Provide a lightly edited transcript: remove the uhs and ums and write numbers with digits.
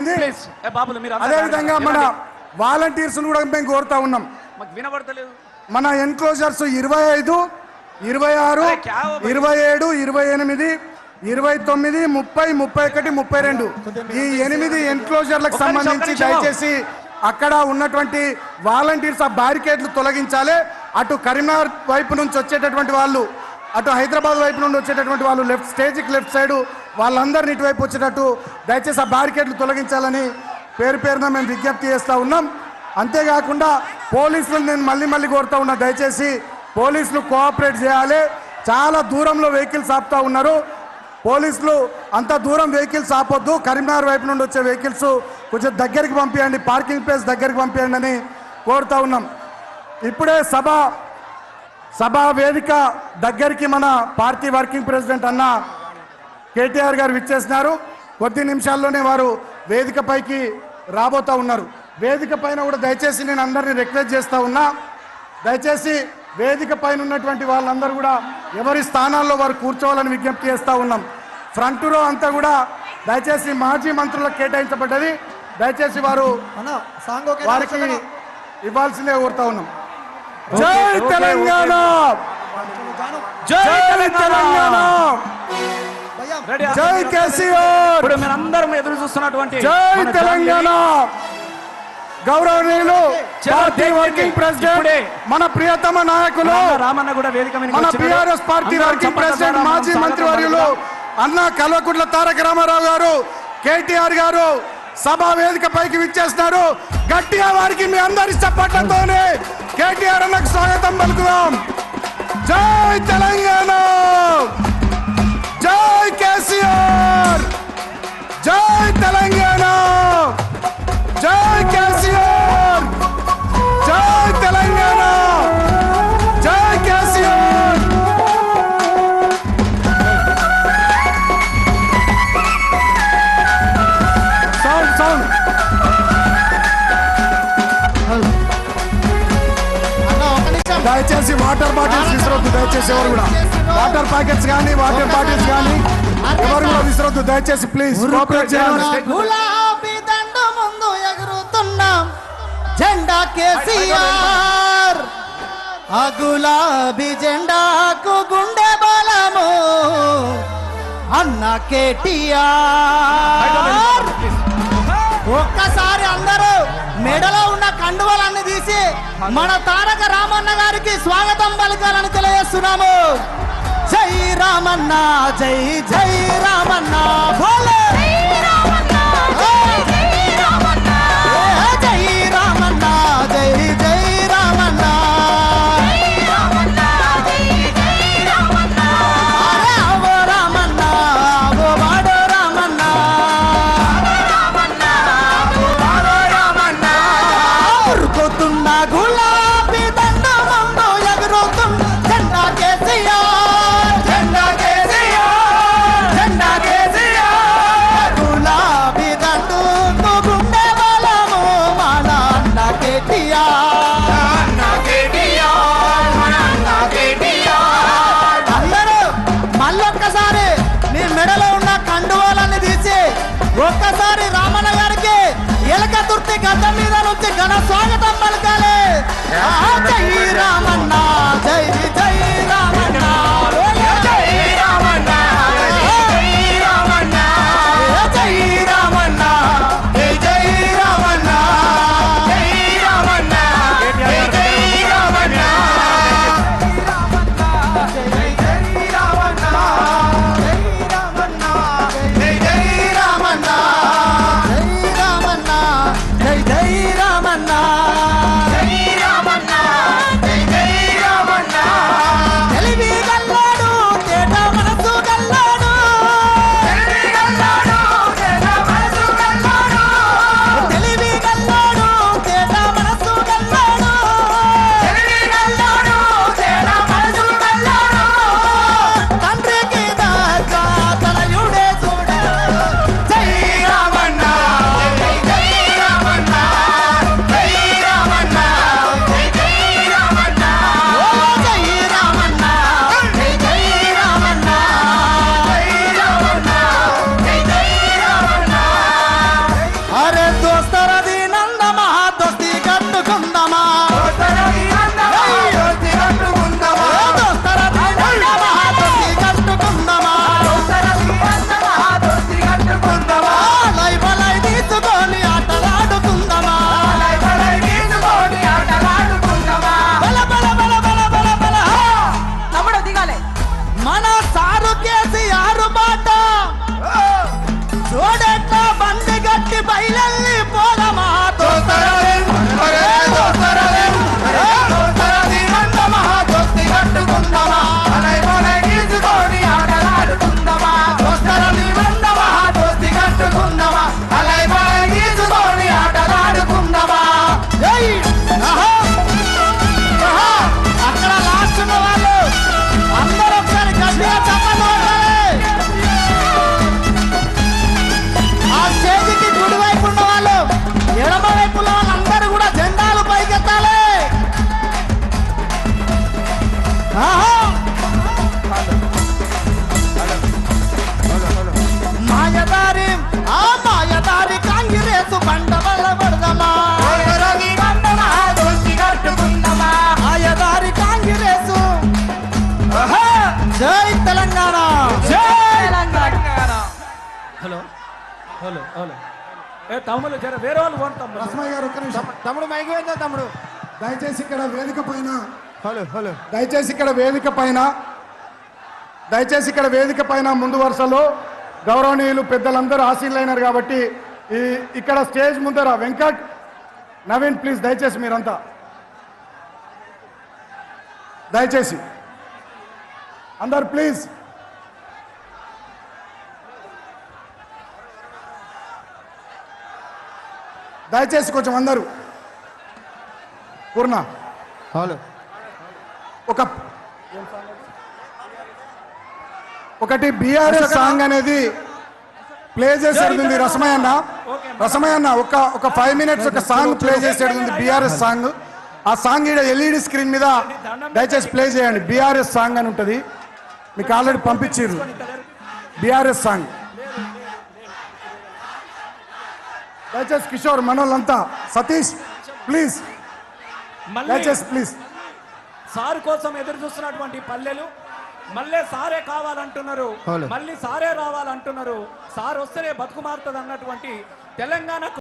అదే విధంగా మన వాలంటీర్స్ కూడా మేము కోరుతా ఉన్నాం. మన ఎన్క్లోజర్స్ 25, 26, 27, 28, 29, 30, 31, 32 ఈ 8 ఎన్క్లోజర్లకు సంబంధించి దయచేసి అక్కడ ఉన్నటువంటి వాలంటీర్స్ ఆ బ్యారికేడ్లు తొలగించాలి. అటు కరీంనగర్ వైపు నుంచి వచ్చేటటువంటి వాళ్ళు, అటు హైదరాబాద్ వైపు నుండి వచ్చేటటువంటి వాళ్ళు స్టేజ్కి లెఫ్ట్ సైడ్ వాళ్ళందరినీ ఇటువైపు వచ్చేటట్టు దయచేసి ఆ బ్యారికేడ్లు తొలగించాలని పేరున మేము విజ్ఞప్తి చేస్తూ ఉన్నాం. అంతేకాకుండా పోలీసులు నేను మళ్ళీ కోరుతా ఉన్నా, దయచేసి పోలీసులు కోఆపరేట్ చేయాలి. చాలా దూరంలో వెహికల్స్ ఆపుతా ఉన్నారు. పోలీసులు అంత దూరం వెహికల్స్ ఆపొద్దు. కరీంనగర్ వైపు నుండి వచ్చే వెహికల్స్ కొంచెం దగ్గరికి పంపించండి, పార్కింగ్ ప్లేస్ దగ్గరికి పంపించండి అని కోరుతా ఉన్నాం. ఇప్పుడే సభా వేదిక దగ్గరికి మన పార్టీ వర్కింగ్ ప్రెసిడెంట్ అన్న కేటీఆర్ గారు విచ్చేసినారు. కొద్ది నిమిషాల్లోనే వారు వేదిక పైకి రాబోతా ఉన్నారు. వేదిక పైన కూడా దయచేసి నేను అందరినీ రిక్వెస్ట్ చేస్తూ ఉన్నా, దయచేసి వేదిక పైన ఉన్నటువంటి వాళ్ళందరూ కూడా ఎవరి స్థానాల్లో వారు కూర్చోవాలని విజ్ఞప్తి చేస్తూ ఉన్నాం. ఫ్రంట్ రో అంతా కూడా దయచేసి మాజీ మంత్రులకు కేటాయించబడ్డది. దయచేసి వారు వారికి ఇవ్వాల్సిందే కోరుతా ఉన్నాం. జై తెలంగాణ, జై తెలంగాణ, జై కేసీఆర్, అందరం ఎదురు చూస్తున్నటువంటి జై తెలంగాణ. గౌరవనీయులు పార్టీ వర్కింగ్ ప్రెసిడెంట్, మన ప్రియతమ నాయకులు, రామన్న కూడా వేదిక మన బీఆర్ఎస్ పార్టీ వర్కింగ్ ప్రెసిడెంట్ మాజీ మంత్రివర్యులు అన్న కల్వకుంట్ల తారక రామారావు గారు, కేటీఆర్ గారు సభా వేదిక పైకి విచ్చేస్తున్నారు. గట్టిగా వారికి మీ అందరి చప్పట్లతోనే కేటీఆర్ అన్నకు స్వాగతం పలుకుదాం. జై తెలంగాణ, జై కేసీఆర్, జై తెలంగాణ, జై కేసీఆర్, జై తెలంగాణ, జై కేసీఆర్. సౌండ్ దయచేసి వాటర్ బాటిల్స్ విసరొద్దు. దయచేసి ఎవరు కూడా వాటర్ ప్యాకెట్స్ కానీ వాటర్ బాటిల్స్ కానీ ఎవరు కూడా విసరొద్దు. దయచేసి ప్లీజ్ కోఆపరేట్ చేయాలి. గులాబీ దండ ముందు ఎగురుతున్నాం జెండా కేసీఆర్, ఆ గులాబీ జెండాకు గుండె బలము అన్న కేటీఆర్. ఒక్కసారి అందరూ మెడలో ఉన్న కండువలన్నీ తీసి మన తారక రామన్న గారికి స్వాగతం పలకాలని తెలియజేస్తున్నాము. జై రామన్న, జై జై రామన్న, బోలే జై రామన్న, జై రామన్న, జై రామన్న, జై జై రామన్న, జై రామన్న. అరే అవో రామన్న, అవో వాడో రామన్న, ఉరుకుతున్న గులాబీ దండ ముందు ఎగురుతున్న జెండా కేసీఆర్, జెండా కేసీఆర్, జెండా కేసీఆర్. గులాబీ దండుకు గుండె బలము మన అన్న కేటీఆర్, అన్న కేటీఆర్, మన అన్న కేటీఆర్. అందరూ మళ్ళొక్కసారి మీ మెడలో ఉన్న కండువాలన్నీ తీసి ఒక్కసారి రామన్న గారికి ఎలక తుర్తి గడ్డ మీద నుంచి ఘన స్వాగతం పలకాలి. జై రామన్న, జై జై రామన్న, జై రామన్న, జై రామన్న, జై రామన్న, జై జై రామన్న, జై రామన్న, జై జై రామన్న, జై జై రామన్న, జై రామన్న, జై జై రామన్న, జై రామన్న, జై జై రామన్న, జై రామన్న, ఏ తమ్ముళ్ళు జర వేరే వాళ్ళు పోండి తమ్ముళ్ళు. రస్మయ్య గారు ఒక్క నిమిషం. తమ్ముడు మైకి వెళ్తా తమ్ముడు. దయచేసి ఇక్కడ వేదిక పైన హలో హలో దయచేసి ఇక్కడ వేదిక పైన ముందు వరుసలో గౌరవనీయులు పెద్దలందరూ ఆశీర్లైనారు కాబట్టి ఇక్కడ స్టేజ్ ముందర వెంకట్ నవీన్ ప్లీజ్ దయచేసి మీరంతా దయచేసి అందరు ప్లీజ్ దయచేసి కొంచెం అందరూ పూర్ణ హలో ఒకటి బీఆర్ఎస్ సాంగ్ అనేది ప్లే చేసేది రసమయ్య అన్న ఒక 5 minutes ఒక సాంగ్ ప్లే చేసేది బీఆర్ఎస్ సాంగ్. ఆ సాంగ్ ఇక్కడ ఎల్ఈడి స్క్రీన్ మీద దయచేసి ప్లే చేయండి. బీఆర్ఎస్ సాంగ్ అని ఉంటుంది, మీకు ఆల్రెడీ పంపించారు బీఆర్ఎస్ సాంగ్. దయచేసి కిషోర్ మనోళ్ళంతా సతీష్ ప్లీజ్ దయచేసి ప్లీజ్. సార్ కోసం ఎదురు చూస్తున్నటువంటి పల్లెలు మళ్ళీ సారే కావాలంటున్నారు, మళ్ళీ సారే రావాలంటున్నారు. సార్ వస్తేనే బతుకు మారుతుంది అన్నటువంటి తెలంగాణ